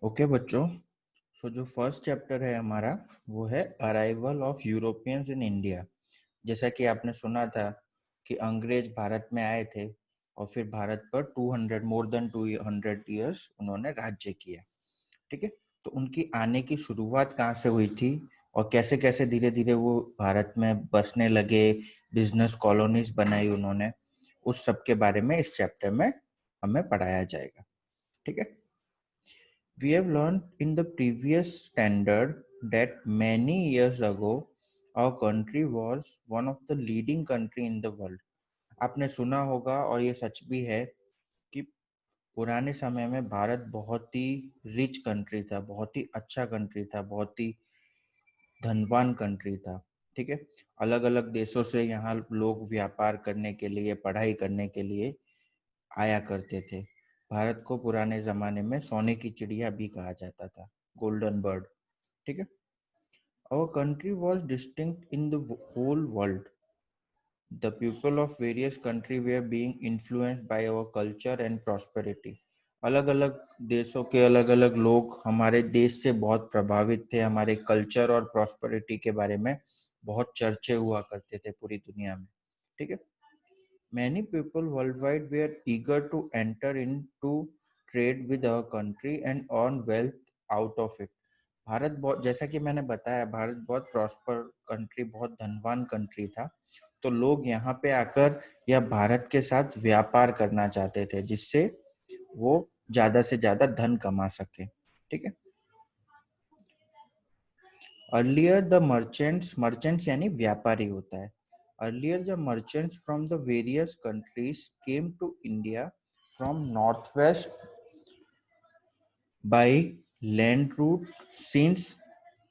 Okay बच्चों, सो जो first chapter है हमारा वो है arrival of Europeans in India. जैसा कि आपने सुना था कि अंग्रेज भारत में आए थे और फिर भारत पर 200 मोर देन 200 इयर्स उन्होंने राज्य किया। ठीक है, तो उनकी आने की शुरुआत कहाँ से हुई थी और कैसे कैसे धीरे धीरे वो भारत में बसने लगे, बिजनेस कॉलोनीज बनाई उन्होंने, उस सब के बारे में इस चैप्टर में हमें पढ़ाया जाएगा। ठीक है, we have learned in the previous standard that many years ago our country was one of the leading country in the world. आपने सुना होगा और ये सच भी है कि पुराने समय में भारत बहुत ही रिच कंट्री था, बहुत ही अच्छा कंट्री था, बहुत ही धनवान कंट्री था। ठीक है, अलग अलग देशों से यहाँ लोग व्यापार करने के लिए, पढ़ाई करने के लिए आया करते थे। भारत को पुराने जमाने में सोने की चिड़िया भी कहा जाता था, गोल्डन बर्ड। ठीक है, our country was distinct in the whole world. The people of various country were being influenced by our culture and prosperity. अलग अलग देशों के अलग अलग लोग हमारे देश से बहुत प्रभावित थे, हमारे कल्चर और प्रॉस्पेरिटी के बारे में बहुत चर्चे हुआ करते थे पूरी दुनिया में। ठीक है, many people worldwide were eager to enter into trade with our country and earn wealth out of it. Bharat बहुत, जैसा कि मैंने बताया, भारत बहुत प्रॉस्पर कंट्री, बहुत धनवान कंट्री था। तो लोग यहाँ पे आकर या भारत के साथ व्यापार करना चाहते थे जिससे वो ज्यादा से ज्यादा धन कमा सके। ठीक है, अर्लियर द मर्चेंट्स यानी व्यापारी होता है। Earlier the merchants from the various countries came to India from north west by land route, since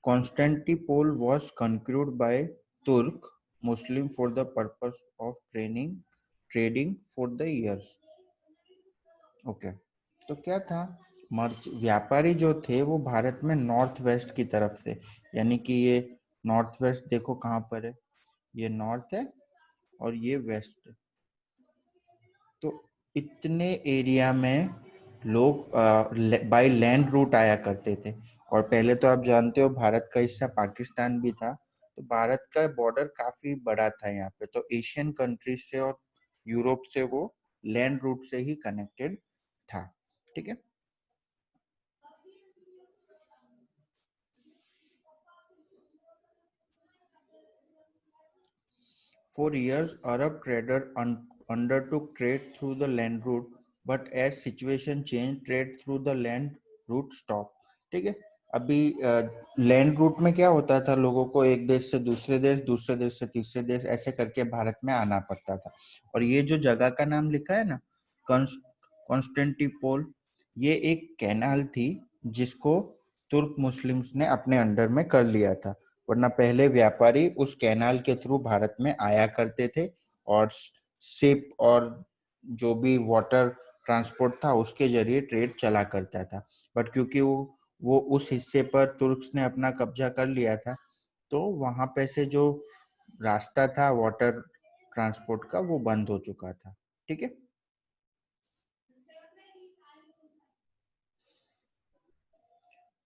Constantinople was conquered by Turk Muslim for the purpose of trading for the years. Okay, तो क्या था, मर्च व्यापारी जो थे वो भारत में north west की तरफ से, यानी कि ये नॉर्थ वेस्ट देखो कहाँ पर है, ये नॉर्थ है और ये वेस्ट। तो इतने एरिया में लोग बाय लैंड रूट आया करते थे। और पहले तो आप जानते हो भारत का हिस्सा पाकिस्तान भी था, तो भारत का बॉर्डर काफी बड़ा था यहाँ पे। तो एशियन कंट्रीज से और यूरोप से वो लैंड रूट से ही कनेक्टेड था। ठीक है, For years, Arab traders undertook trade through the land route, but as situation changed, trade through the land route stopped. ठीक है, अभी लैंड रूट में क्या होता था, लोगों को एक देश से दूसरे देश, दूसरे देश से तीसरे देश, ऐसे करके भारत में आना पड़ता था। और ये जो जगह का नाम लिखा है ना, कॉन्स्टेंटिनोपल, ये एक कैनाल थी जिसको तुर्क मुस्लिम्स ने अपने अंडर में कर लिया था। वरना पहले व्यापारी उस कैनाल के थ्रू भारत में आया करते थे और शिप और जो भी वाटर ट्रांसपोर्ट था उसके जरिए ट्रेड चला करता था। बट क्योंकि वो उस हिस्से पर तुर्क्स ने अपना कब्जा कर लिया था, तो वहां पे से जो रास्ता था वाटर ट्रांसपोर्ट का वो बंद हो चुका था। ठीक है,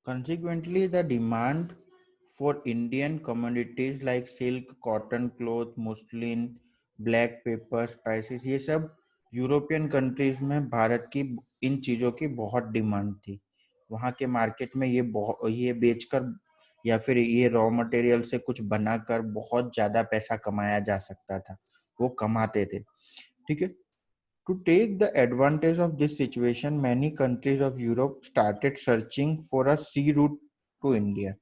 consequently the demand for Indian commodities like silk, cotton cloth, muslin, black pepper, spices, ये सब यूरोपियन कंट्रीज में भारत की इन चीज़ों की बहुत डिमांड थी। वहाँ के मार्केट में ये बेचकर या फिर ये रॉ मटेरियल से कुछ बनाकर बहुत ज़्यादा पैसा कमाया जा सकता था, वो कमाते थे। ठीक है, to take the advantage of this situation, many countries of Europe started searching for a sea route to India.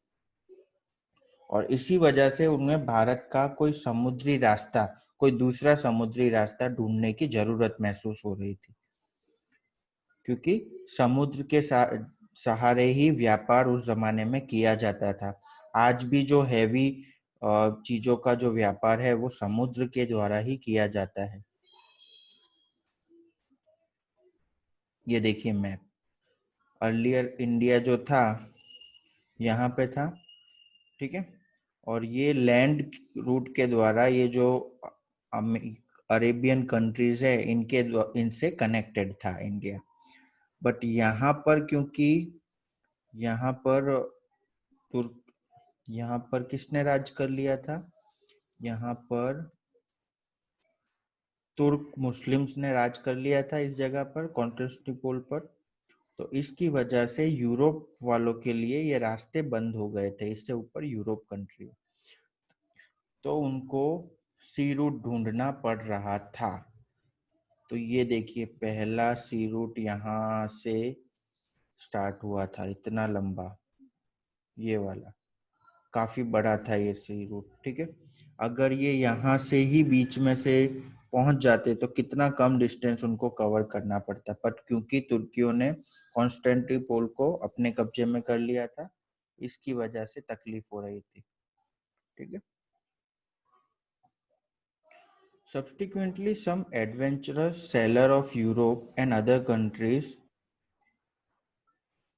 और इसी वजह से उन्हें भारत का कोई समुद्री रास्ता, कोई दूसरा समुद्री रास्ता ढूंढने की जरूरत महसूस हो रही थी, क्योंकि समुद्र के सहारे ही व्यापार उस जमाने में किया जाता था। आज भी जो हैवी चीजों का जो व्यापार है वो समुद्र के द्वारा ही किया जाता है। ये देखिए मैप, अर्लियर इंडिया जो था यहाँ पे था। ठीक है, और ये लैंड रूट के द्वारा ये जो अरेबियन कंट्रीज है इनसे कनेक्टेड था इंडिया। बट यहाँ पर क्योंकि यहाँ पर तुर्क यहाँ पर किसने राज कर लिया था? यहाँ पर तुर्क मुस्लिम्स ने राज कर लिया था इस जगह पर, कॉन्स्टेंटिनोपल पर। तो इसकी वजह से यूरोप वालों के लिए ये रास्ते बंद हो गए थे, इससे ऊपर यूरोप कंट्री, तो उनको सी रूट ढूंढना पड़ रहा था। तो ये देखिए, पहला सी रूट यहाँ से स्टार्ट हुआ था, इतना लंबा, ये वाला काफी बड़ा था ये सी रूट, ठीक है। अगर ये यहाँ से ही बीच में से पहुंच जाते तो कितना कम डिस्टेंस उनको कवर करना पड़ता, बट क्योंकि तुर्कियों ने कॉन्स्टेंटिनोपल को अपने कब्जे में कर लिया था, इसकी वजह से तकलीफ हो रही थी, ठीक है। Subsequently, some adventurous sailors of Europe and other countries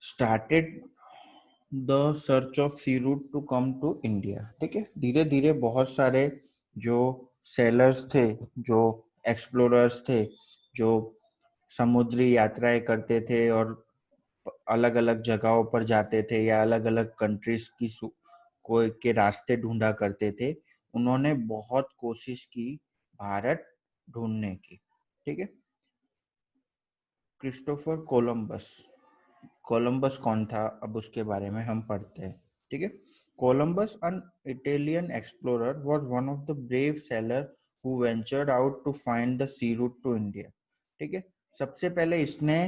started the search of sea route to come to India, ठीक है। धीरे धीरे बहुत सारे जो सेलर्स थे, जो एक्सप्लोरर्स थे, जो समुद्री यात्राएं करते थे और अलग अलग जगहों पर जाते थे या अलग अलग कंट्रीज की कोई के रास्ते ढूंढा करते थे, उन्होंने बहुत कोशिश की भारत ढूंढने की, ठीक है। क्रिस्टोफर कोलंबस, कोलंबस कौन था, अब उसके बारे में हम पढ़ते हैं, ठीक है। Columbus, an Italian explorer, was one of the brave sailors who ventured out to find the sea route to India, ठीक है। सबसे पहले इसने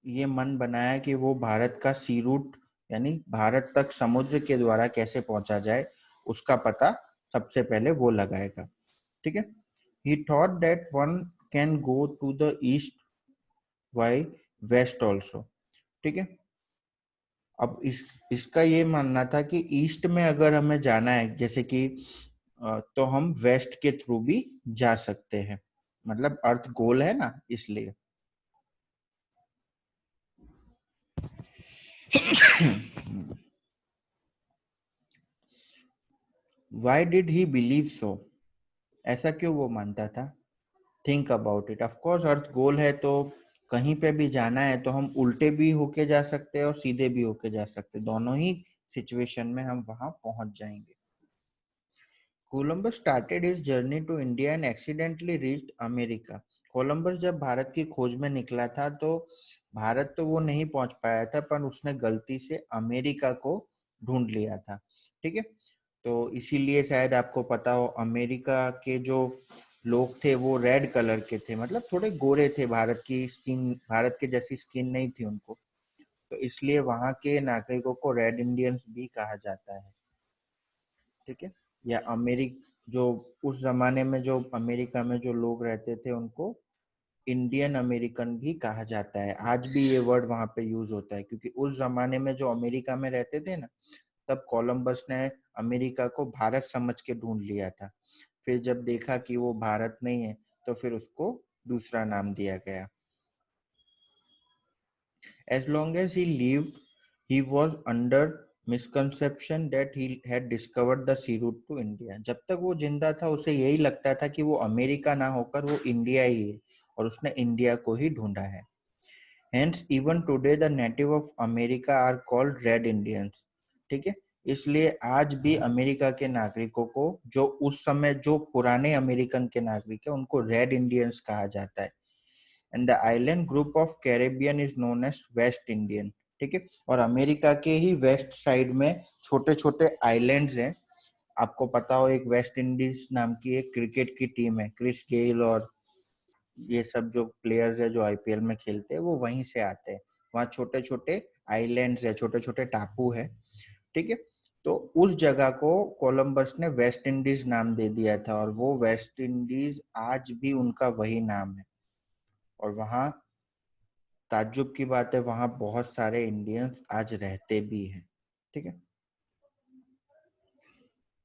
ये मन बनाया कि वो भारत का सी रूट, यानी भारत तक समुद्र के द्वारा कैसे पहुंचा जाए, उसका पता सबसे पहले वो लगाएगा, ठीक है। He thought that one can go to the east via west also, ठीक है। अब इसका ये मानना था कि ईस्ट में अगर हमें जाना है, जैसे कि तो हम वेस्ट के थ्रू भी जा सकते हैं, मतलब अर्थ गोल है ना, इसलिए। Why did he believe so? ऐसा क्यों वो मानता था? Think about it. Of course earth गोल है, तो कहीं पे भी जाना है तो हम उल्टे भी होके जा सकते हैं और सीधे भी होके जा सकते हैं, दोनों ही सिचुएशन में हम वहां पहुंच जाएंगे। Columbus started his journey to India and accidentally reached America. Columbus जब भारत की खोज में निकला था तो भारत तो वो नहीं पहुंच पाया था, पर उसने गलती से अमेरिका को ढूंढ लिया था, ठीक है। तो इसीलिए शायद आपको पता हो, अमेरिका के जो लोग थे वो रेड कलर के थे, मतलब थोड़े गोरे थे, भारत की स्किन, भारत के जैसी स्किन नहीं थी उनको, तो इसलिए वहां के नागरिकों को रेड इंडियंस भी कहा जाता है, ठीक है। या जो उस जमाने में जो अमेरिका में जो लोग रहते थे उनको इंडियन अमेरिकन भी कहा जाता है, आज भी ये वर्ड वहां पे यूज होता है, क्योंकि उस जमाने में जो अमेरिका में रहते थे ना, तब कोलंबस ने अमेरिका को भारत समझ के ढूंढ लिया था। फिर जब देखा कि वो भारत नहीं है, तो फिर उसको दूसरा नाम दिया गया। As long as he lived, he was under misconception that he had discovered the sea route to India. जब तक वो जिंदा था उसे यही लगता था कि वो अमेरिका ना होकर वो इंडिया ही है और उसने इंडिया को ही ढूंढा है। Hence, even today the native of America are called Red Indians. ठीक है, इसलिए आज भी अमेरिका के नागरिकों को, जो उस समय जो पुराने अमेरिकन के नागरिक है, उनको रेड इंडियंस कहा जाता है। And the island group of Caribbean is known as West Indian, ठीक है। और अमेरिका के ही वेस्ट साइड में छोटे छोटे आइलैंड्स हैं। आपको पता हो, एक वेस्ट इंडीज नाम की एक क्रिकेट की टीम है, क्रिस गेल और ये सब जो प्लेयर्स है जो आईपीएल में खेलते हैं, वो वहीं से आते हैं। वहाँ छोटे छोटे आइलैंड्स है, छोटे छोटे टापू है, ठीक है। तो उस जगह को कोलंबस ने वेस्ट इंडीज नाम दे दिया था, और वो वेस्ट इंडीज आज भी उनका वही नाम है। और वहाँ ताज्जुब की बात है, वहां बहुत सारे इंडियंस आज रहते भी हैं, ठीक है।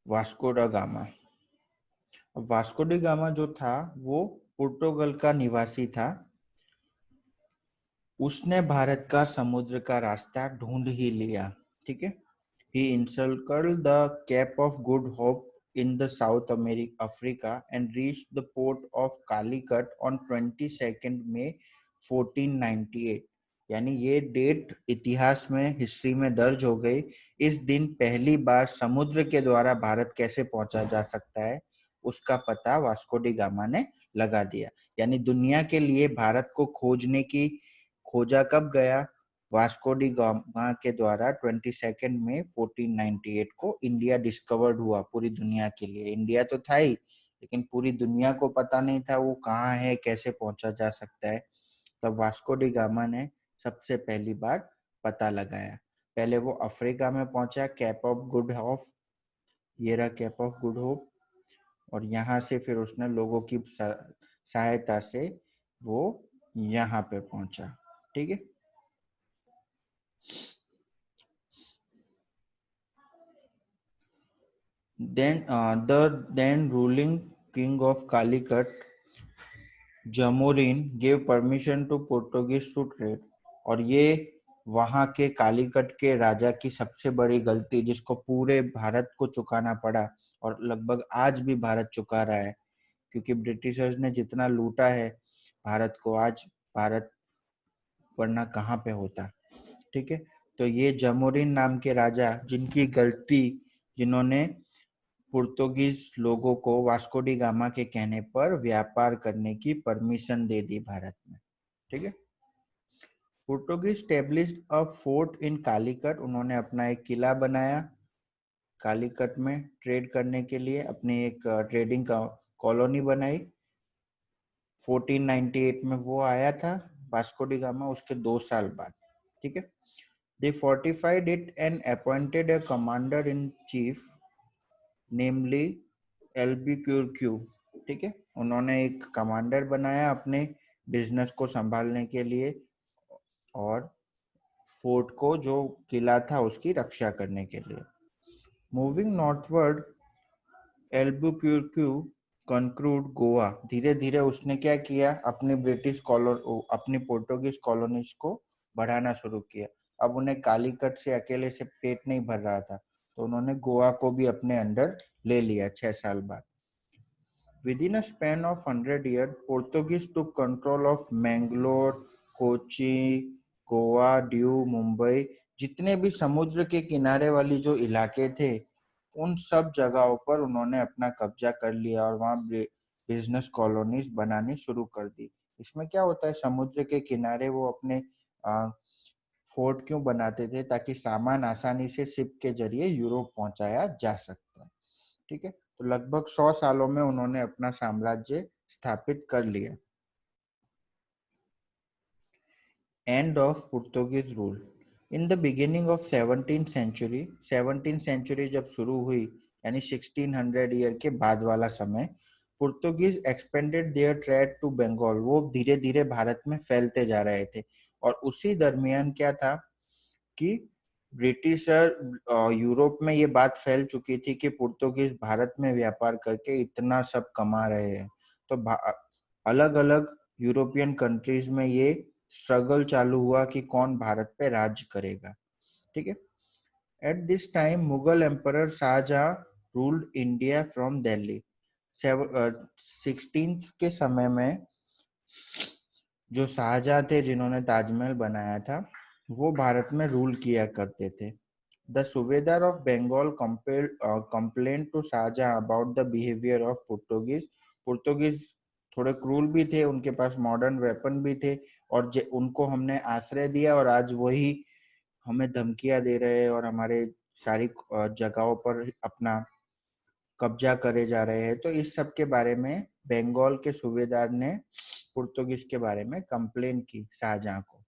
Vasco da Gama. अब वास्को डी गामा जो था वो पुर्तगाल का निवासी था। उसने भारत का समुद्र का रास्ता ढूंढ ही लिया, ठीक है। He encircled the Cape of Good Hope in the South Africa and reached the port of Calicut on 22nd May 1498. यानी ये डेट इतिहास में, हिस्ट्री में दर्ज हो गई। इस दिन पहली बार समुद्र के द्वारा भारत कैसे पहुंचा जा सकता है उसका पता वास्को डी गामा ने लगा दिया। यानी दुनिया के लिए भारत को खोजा कब गया? वास्को डी गामा के द्वारा 22 मई 1498 को इंडिया डिस्कवर्ड हुआ पूरी दुनिया के लिए। इंडिया तो था ही, लेकिन पूरी दुनिया को पता नहीं था वो कहाँ है, कैसे पहुंचा जा सकता है। तब वास्को डी गामा ने सबसे पहली बार पता लगाया। पहले वो अफ्रीका में पहुंचा, कैप ऑफ गुड होप, ये रहा कैप ऑफ गुड होप, और यहाँ से फिर उसने लोगों की सहायता से वो यहाँ पे पहुंचा। ठीक है। then ruling king of Calicut, Zamorin gave permission to Portuguese to trade। और ये वहां के कालीकट के राजा की सबसे बड़ी गलती, जिसको पूरे भारत को चुकाना पड़ा, और लगभग आज भी भारत चुका रहा है, क्योंकि ब्रिटिशर्स ने जितना लूटा है भारत को, आज भारत वरना कहाँ पे होता। ठीक है। तो ये जमोरिन नाम के राजा, जिनकी गलती, जिन्होंने पुर्तगालीज लोगों को वास्को डी गामा के कहने पर व्यापार करने की परमिशन दे दी भारत में। ठीक है। पुर्तगालीज स्टेब्लिश्ड अ फोर्ट इन कालीकट, उन्होंने अपना एक किला बनाया कालीकट में ट्रेड करने के लिए, अपनी एक ट्रेडिंग कॉलोनी बनाई। 1498 में वो आया था वास्को डी गामा, उसके 2 साल बाद। ठीक है। They fortified it and appointed a commander in chief, namely Albuquerque. ठीक है। उन्होंने एक कमांडर बनाया अपने बिजनेस को संभालने के लिए और फोर्ट को, जो किला था, उसकी रक्षा करने के लिए। Moving northward, Albuquerque conquered Goa. धीरे धीरे उसने क्या किया, अपनी पोर्टुगीज कॉलोनीज को बढ़ाना शुरू किया। अब उन्हें कालीकट से अकेले से पेट नहीं भर रहा था, तो उन्होंने गोवा को भी अपने अंडर ले लिया 6 साल बाद। Within a span of 100 years, Portuguese took control of Mangalore, Kochi, Goa, due, Mumbai, जितने भी समुद्र के किनारे वाली जो इलाके थे, उन सब जगहों पर उन्होंने अपना कब्जा कर लिया और वहाँ बिजनेस कॉलोनीज बनानी शुरू कर दी। इसमें क्या होता है, समुद्र के किनारे वो अपने फोर्ट क्यों बनाते थे? ताकि सामान आसानी से शिप के जरिए यूरोप पहुंचाया जा सकता है। ठीक है। तो लगभग 100 सालों में उन्होंने अपना साम्राज्य स्थापित कर लिया। End of Portuguese rule in the beginning of 17th century जब शुरू हुई, यानी 1600 ईयर के बाद वाला समय, Portuguese expanded their trade to Bengal. वो धीरे धीरे भारत में फैलते जा रहे थे, और उसी दरमियान क्या था कि ब्रिटिशर यूरोप में ये बात फैल चुकी थी कि पुर्तगीज भारत में व्यापार करके इतना सब कमा रहे हैं। तो अलग अलग यूरोपियन कंट्रीज में ये स्ट्रगल चालू हुआ कि कौन भारत पे राज करेगा। ठीक है। At this time Mughal emperor Shahjahan ruled India from Delhi. 16 के समय में जो शाहजहां थे, जिन्होंने ताजमहल बनाया था, वो भारत में रूल किया करते थे। The subedar of Bengal complain to Shahjahan about the behaviour of Portuguese. Portuguese थोड़े क्रूल भी थे, उनके पास मॉडर्न वेपन भी थे, और उनको हमने आश्रय दिया और आज वही हमें धमकियां दे रहे हैं और हमारे सारी जगहों पर अपना कब्जा करे जा रहे हैं। तो इस सब के बारे में बंगाल के सूबेदार ने पुर्तगीज के बारे में कंप्लेन की शाहजहां को।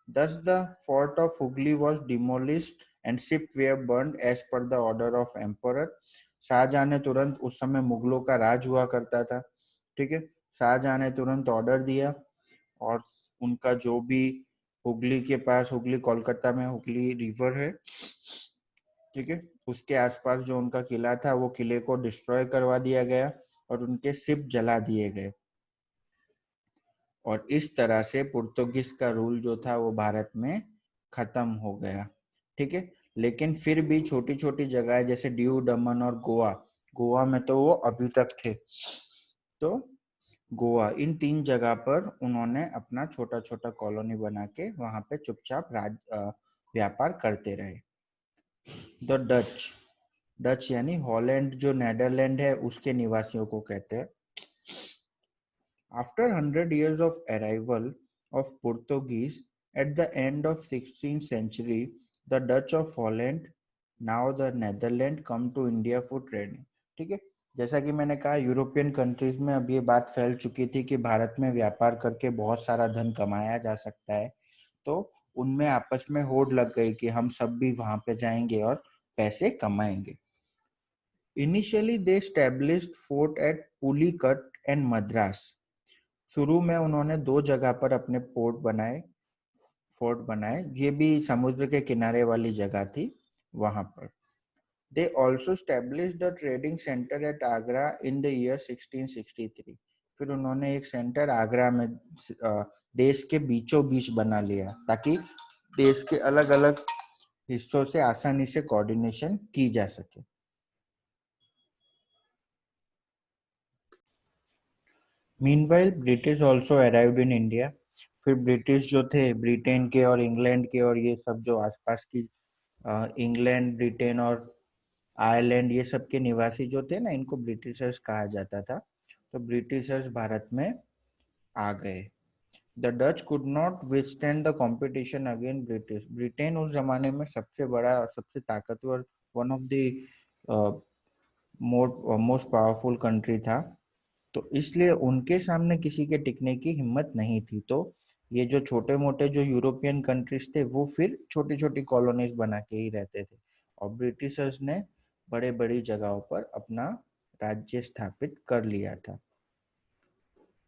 Thus the fort of Hooghly was demolished and ships were burned as per the order of emperor। Shahjahan ने तुरंत, उस समय मुगलों का राज हुआ करता था, ठीक है, शाहजहां ने तुरंत ऑर्डर दिया और उनका जो भी हुगली के पास, हुगली कोलकाता में हुगली रिवर है, ठीक है, उसके आसपास जो उनका किला था, वो किले को डिस्ट्रॉय करवा दिया गया और उनके शिप जला दिए गए। और इस तरह से पुर्तगीज का रूल जो था वो भारत में खत्म हो गया। ठीक है। लेकिन फिर भी छोटी छोटी जगह जैसे ड्यू, दमन और गोवा, गोवा में तो वो अभी तक थे। तो गोवा, इन 3 जगह पर उन्होंने अपना छोटा छोटा कॉलोनी बना के वहां पे चुपचाप व्यापार करते रहे। द डच, डच यानी हॉलैंड जो नेदरलैंड है उसके निवासियों को कहते हैं। After 100 years of arrival of Portuguese at the end of 16th century, the Dutch of Holland, now the Netherlands, come to India for trading. ठीक है, जैसा कि मैंने कहा यूरोपियन कंट्रीज में अब ये बात फैल चुकी थी कि भारत में व्यापार करके बहुत सारा धन कमाया जा सकता है, तो उनमें आपस में होड़ लग गई कि हम सब भी वहां पे जाएंगे और पैसे कमाएंगे। Initially they established fort at Pulicat and Madras. शुरू में उन्होंने 2 जगह पर अपने फोर्ट बनाए, ये भी समुद्र के किनारे वाली जगह थी वहां पर। They also established the trading centre at Agra in the year 1663। फिर उन्होंने एक सेंटर आगरा में देश के बीचों बीच बना लिया ताकि देश के अलग अलग हिस्सों से आसानी से कोऑर्डिनेशन की जा सके। Meanwhile British also arrived in India. फिर ब्रिटिश जो थे ब्रिटेन के और इंग्लैंड के और ये सब जो आसपास की इंग्लैंड, ब्रिटेन और आयरलैंड, ये सब के निवासी जो थे ना, इनको ब्रिटिशर्स कहा जाता था। तो ब्रिटिशर्स भारत में आ गए। The Dutch could not withstand the competition against British. Britain उस जमाने में सबसे बड़ा, सबसे ताकतवर, one of the most powerful country था, तो इसलिए उनके सामने किसी के टिकने की हिम्मत नहीं थी। तो ये जो छोटे मोटे जो यूरोपियन कंट्रीज थे वो फिर छोटी छोटी कॉलोनीज बना के ही रहते थे, और ब्रिटिशर्स ने बड़े बड़ी जगहों पर अपना राज्य स्थापित कर लिया था।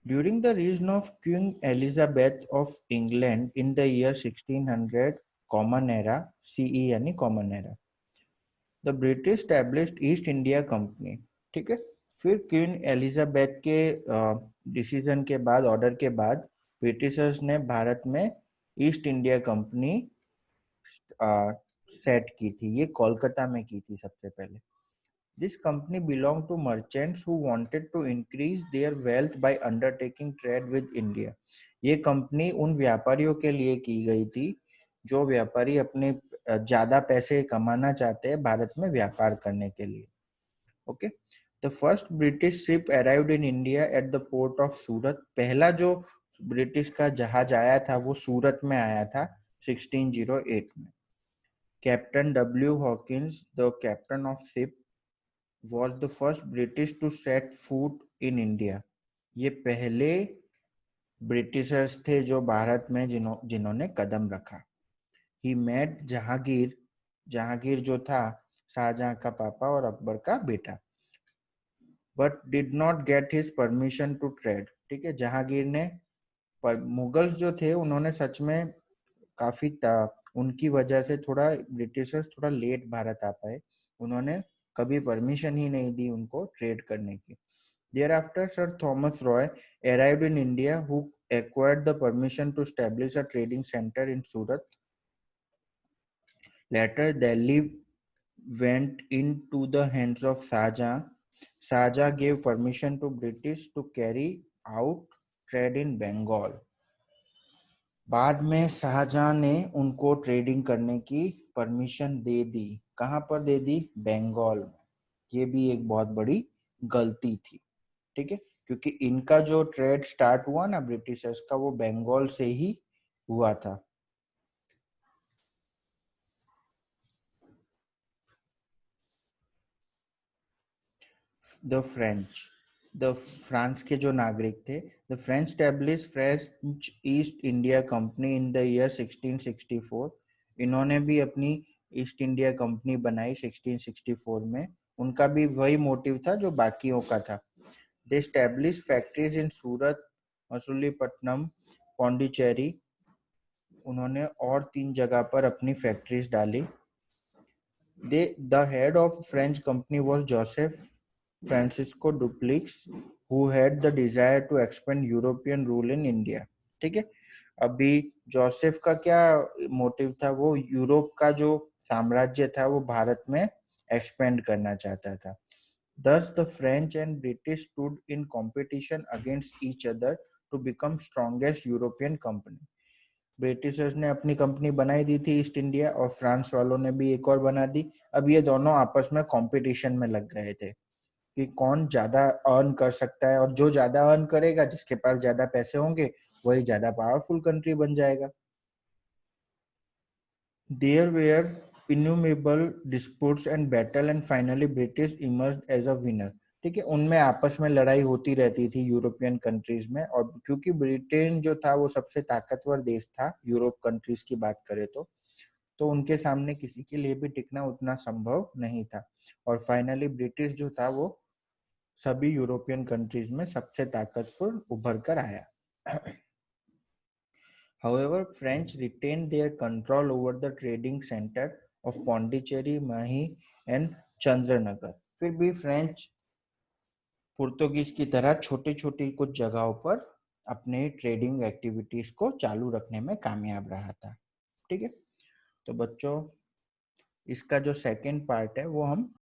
During the region of Queen Elizabeth of England in the year 1600 common era, CE यानी common era, the British established East India Company. ठीक है, फिर क्वीन एलिजाबेथ के डिसीजन के बाद, ऑर्डर के बाद, ब्रिटिशर्स ने भारत में ईस्ट इंडिया कंपनी सेट की थी। ये कोलकाता में की थी सबसे पहले। This company belong to merchants who wanted to increase their wealth by undertaking trade with India. ये कंपनी उन व्यापारियों के लिए की गई थी जो व्यापारी अपने ज्यादा पैसे कमाना चाहते हैं भारत में व्यापार करने के लिए। Okay, the first British ship arrived in India at the port of Surat. पहला जो ब्रिटिश का जहाज आया था वो सूरत में आया था 1608 में। Captain W Hawkins, the captain of ship, was the first British to set foot in India. ये पहले ब्रिटिशर्स थे जो भारत में जिन्होंने कदम रखा। He met जहांगीर, जहांगीर जो था शाहजहां का पापा और अकबर का बेटा, but did not get his permission to trade। ठीक है, जहांगीर ने, पर मुगल्स जो थे उन्होंने सच में काफी उनकी वजह से थोड़ा ब्रिटिशर्स थोड़ा लेट भारत आ पाए। उन्होंने कभी परमिशन ही नहीं दी उनको ट्रेड करने की। Thereafter, Sir Thomas Roy arrived in India, who acquired the permission to establish a trading center in Surat. Later, Delhi went into the hands of Shahjahan. Shahjahan gave permission to British to carry out trade in Bengal. बाद में शाहजहां ने उनको trading करने की permission दे दी। कहां पर दे दी? बंगाल में। ये भी एक बहुत बड़ी गलती थी। ठीक है, क्योंकि इनका जो ट्रेड स्टार्ट हुआ ना ब्रिटिशर्स का, वो बंगाल से ही हुआ था। द फ्रेंच, द फ्रांस के जो नागरिक थे, the French establish French east India company in the year 1664। इन्होंने भी अपनी ईस्ट इंडिया कंपनी बनाई 1664 में। उनका भी वही मोटिव था जो बाकियों का था। दे स्टैब्लिश फैक्ट्रीज इन सूरत, मसूलीपट्टनम, पौंडीचेरी। उन्होंने और 3 जगह पर अपनी फैक्ट्रीज डाली। The head of French company was Joseph Francisco Dupleix, who had the desire to expand European rule in India। ठीक है, अभी जोसेफ का क्या मोटिव था? वो यूरोप का जो साम्राज्य था वो भारत में एक्सपेंड करना चाहता था। Thus, the French and British stood in competition against each other to become strongest European company. Britishers ने अपनी कंपनी बनाई दी थी ईस्ट इंडिया, और फ्रांस वालों ने भी एक और बना दी। अब ये दोनों आपस में कंपटीशन में लग गए थे कि कौन ज्यादा अर्न कर सकता है, और जो ज्यादा अर्न करेगा, जिसके पास ज्यादा पैसे होंगे, वही ज्यादा पावरफुल कंट्री बन जाएगा। There were innumerable disputes and battle, and finally British emerged as a winner. ठीक है, उनमें आपस में लड़ाई होती रहती थी यूरोपियन कंट्रीज में, और क्योंकि ब्रिटेन जो था वो सबसे ताकतवर देश था यूरोप कंट्रीज की बात करें तो उनके सामने किसी के लिए भी टिकना उतना संभव नहीं था, और फाइनली ब्रिटिश जो था वो सभी यूरोपियन कंट्रीज में सबसे ताकतवर उभर कर आया। However, French retained their control over the trading center of Pondicherry, Mahi and Chandranagar. फिर भी फ्रेंच पुर्तगालीज की तरह छोटी छोटी कुछ जगहों पर अपने ट्रेडिंग एक्टिविटीज को चालू रखने में कामयाब रहा था। ठीक है, तो बच्चों इसका जो सेकंड पार्ट है वो हम